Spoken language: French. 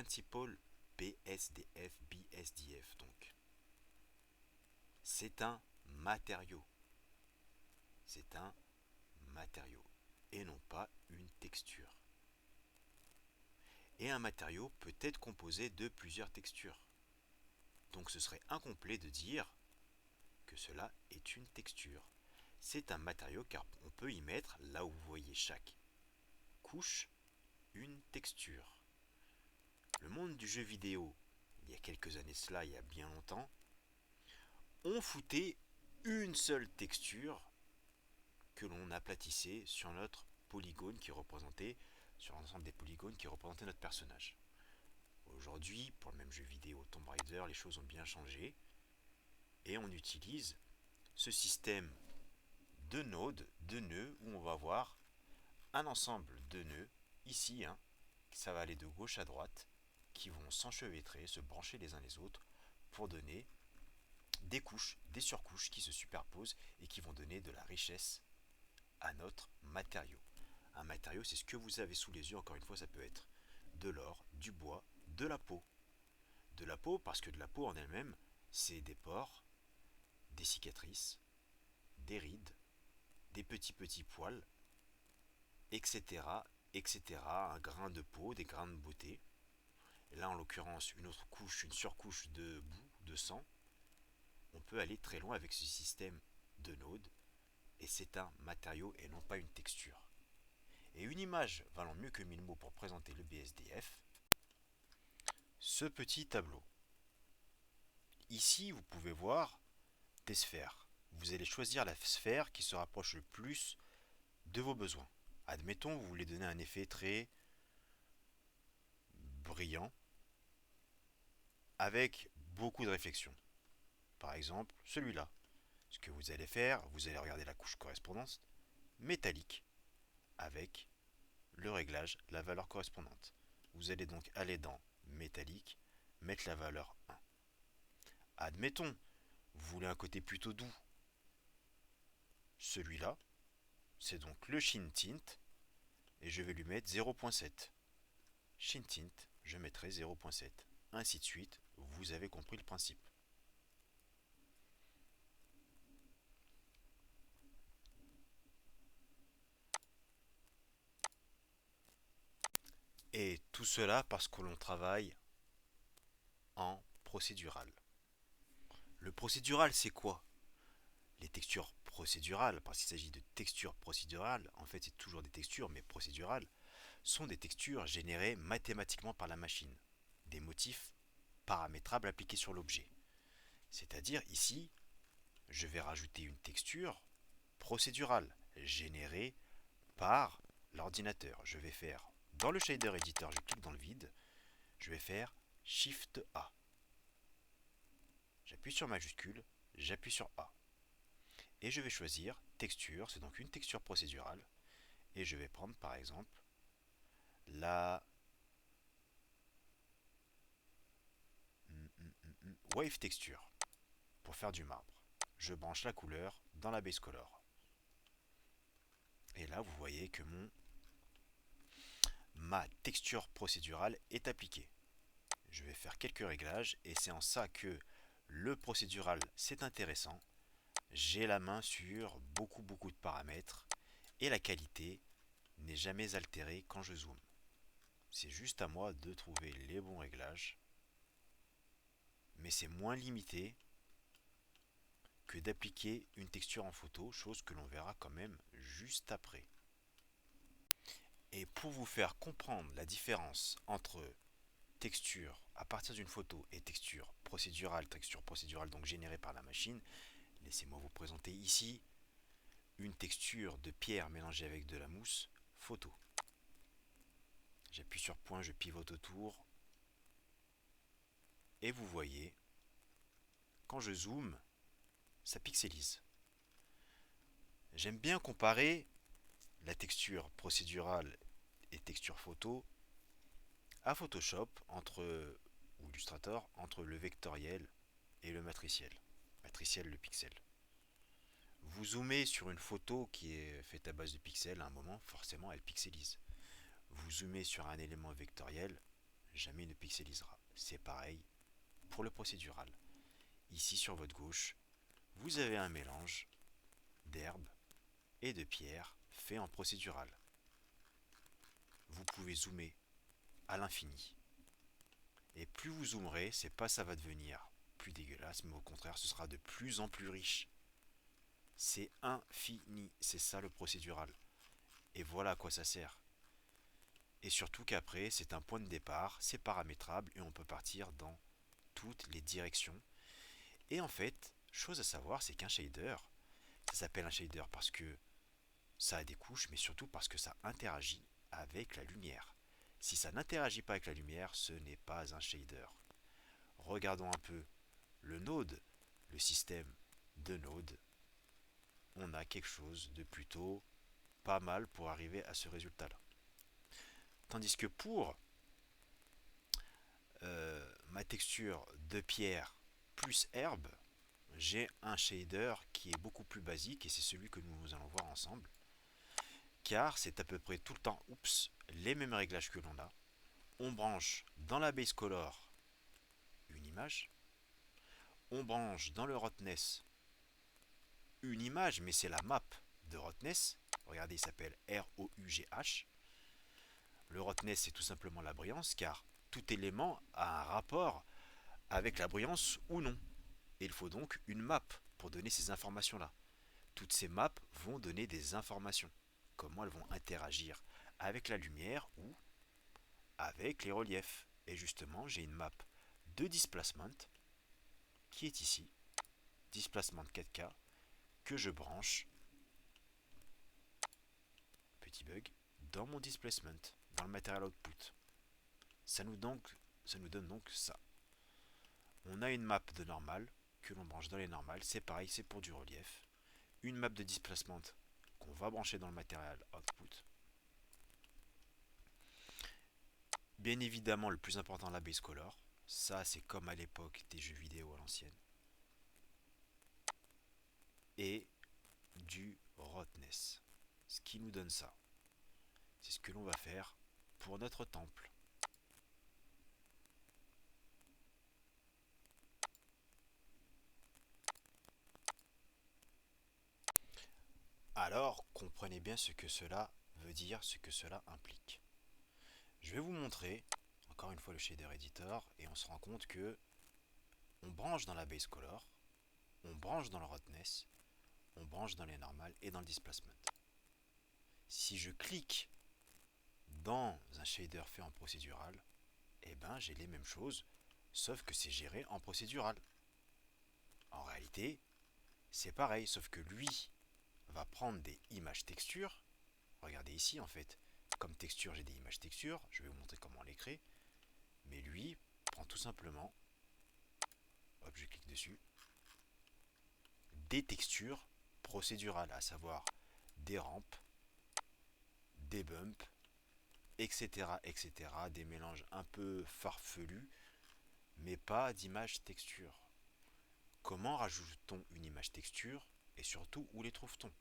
Principal BSDF, BSDF donc. C'est un matériau. C'est un matériau et non pas une texture. Et un matériau peut être composé de plusieurs textures. Donc ce serait incomplet de dire que cela est une texture. C'est un matériau car on peut y mettre, là où vous voyez chaque couche, une texture. Le monde du jeu vidéo, il y a quelques années cela, il y a bien longtemps, on foutait une seule texture que l'on aplatissait sur notre polygone qui représentait, sur l'ensemble des polygones qui représentaient notre personnage. Aujourd'hui, pour le même jeu vidéo Tomb Raider, les choses ont bien changé et on utilise ce système de nodes, de nœuds, où on va avoir un ensemble de nœuds, ici, ça va aller de gauche à droite, qui vont s'enchevêtrer, se brancher les uns les autres, pour donner des couches, des surcouches qui se superposent et qui vont donner de la richesse à notre matériau. Un matériau, c'est ce que vous avez sous les yeux, encore une fois, ça peut être de l'or, du bois, de la peau. De la peau, parce que de la peau en elle-même, c'est des pores, des cicatrices, des rides, des petits poils, etc., etc., un grain de peau, des grains de beauté. Et là, en l'occurrence, une autre couche, une surcouche de boue, de sang. On peut aller très loin avec ce système de nodes, et c'est un matériau et non pas une texture. Et une image valant mieux que 1000 mots pour présenter le BSDF, ce petit tableau. Ici, vous pouvez voir des sphères. Vous allez choisir la sphère qui se rapproche le plus de vos besoins. Admettons, vous voulez donner un effet très brillant avec beaucoup de réflexion. Par exemple, celui-là. Ce que vous allez faire, vous allez regarder la couche correspondante métallique avec le réglage, la valeur correspondante. Vous allez donc aller dans métallique, mettre la valeur 1. Admettons, vous voulez un côté plutôt doux. Celui-là, c'est donc le Sheen Tint, et je vais lui mettre 0.7. Sheen Tint, je mettrai 0.7. Ainsi de suite, vous avez compris le principe. Et tout cela parce que l'on travaille en procédural. Le procédural, c'est quoi? Les textures procédurales, parce qu'il s'agit de textures procédurales, en fait c'est toujours des textures mais procédurales, sont des textures générées mathématiquement par la machine, des motifs paramétrables appliqués sur l'objet. C'est-à-dire ici, je vais rajouter une texture procédurale générée par l'ordinateur. Je vais faire, dans le shader editor, je clique dans le vide, je vais faire Shift A. J'appuie sur majuscule, j'appuie sur A. Et je vais choisir texture, c'est donc une texture procédurale. Et je vais prendre par exemple la Wave Texture pour faire du marbre. Je branche la couleur dans la base color. Et là vous voyez que ma texture procédurale est appliquée. Je vais faire quelques réglages et c'est en ça que le procédural c'est intéressant. J'ai la main sur beaucoup de paramètres et la qualité n'est jamais altérée quand je zoome. C'est juste à moi de trouver les bons réglages, mais c'est moins limité que d'appliquer une texture en photo, chose que l'on verra quand même juste après. Et pour vous faire comprendre la différence entre texture à partir d'une photo et texture procédurale donc générée par la machine, laissez-moi vous présenter ici une texture de pierre mélangée avec de la mousse photo. J'appuie sur point, je pivote autour et vous voyez, quand je zoome, ça pixelise. J'aime bien comparer la texture procédurale et texture photo à Photoshop ou Illustrator entre le vectoriel et le matriciel. Matriciel, le pixel. Vous zoomez sur une photo qui est faite à base de pixels, à un moment, forcément, elle pixelise. Vous zoomez sur un élément vectoriel, jamais il ne pixelisera. C'est pareil pour le procédural. Ici sur votre gauche, vous avez un mélange d'herbes et de pierres fait en procédural. Vous pouvez zoomer à l'infini. Et plus vous zoomerez, c'est pas ça va devenir plus dégueulasse, mais au contraire, ce sera de plus en plus riche. C'est infini, c'est ça le procédural. Et voilà à quoi ça sert. Et surtout qu'après, c'est un point de départ, c'est paramétrable et on peut partir dans toutes les directions. Et en fait, chose à savoir, c'est qu'un shader, ça s'appelle un shader parce que ça a des couches, mais surtout parce que ça interagit avec la lumière. Si ça n'interagit pas avec la lumière, ce n'est pas un shader. Regardons un peu le node, le système de node. On a quelque chose de plutôt pas mal pour arriver à ce résultat-là. Tandis que pour ma texture de pierre plus herbe, j'ai un shader qui est beaucoup plus basique et c'est celui que nous allons voir ensemble. Car c'est à peu près tout le temps, les mêmes réglages que l'on a. On branche dans la base color une image. On branche dans le roughness une image, mais c'est la map de roughness. Regardez, il s'appelle ROUGH. Le roughness, c'est tout simplement la brillance, car tout élément a un rapport avec la brillance ou non. Et il faut donc une map pour donner ces informations-là. Toutes ces maps vont donner des informations. Comment elles vont interagir avec la lumière ou avec les reliefs. Et justement, j'ai une map de displacement qui est ici. Displacement 4K que je branche, petit bug, dans mon displacement, dans le material output. Ça nous donne donc ça. On a une map de normal que l'on branche dans les normales. C'est pareil, c'est pour du relief. Une map de displacement qu'on va brancher dans le material output. Bien évidemment, le plus important, la base color. Ça, c'est comme à l'époque des jeux vidéo à l'ancienne. Et du roughness. Ce qui nous donne ça. C'est ce que l'on va faire pour notre temple. Alors, comprenez bien ce que cela veut dire, ce que cela implique. Je vais vous montrer, encore une fois, le shader editor, et on se rend compte que on branche dans la base color, on branche dans le roughness, on branche dans les normales et dans le displacement. Si je clique dans un shader fait en procédural, eh ben j'ai les mêmes choses, sauf que c'est géré en procédural. En réalité, c'est pareil, sauf que lui va prendre des images textures. Regardez ici en fait, comme texture j'ai des images textures, je vais vous montrer comment on les crée, mais lui prend tout simplement, hop je clique dessus, des textures procédurales, à savoir des rampes, des bumps, etc., etc., des mélanges un peu farfelus, mais pas d'images texture. Comment rajoute-t-on une image texture et surtout où les trouve-t-on?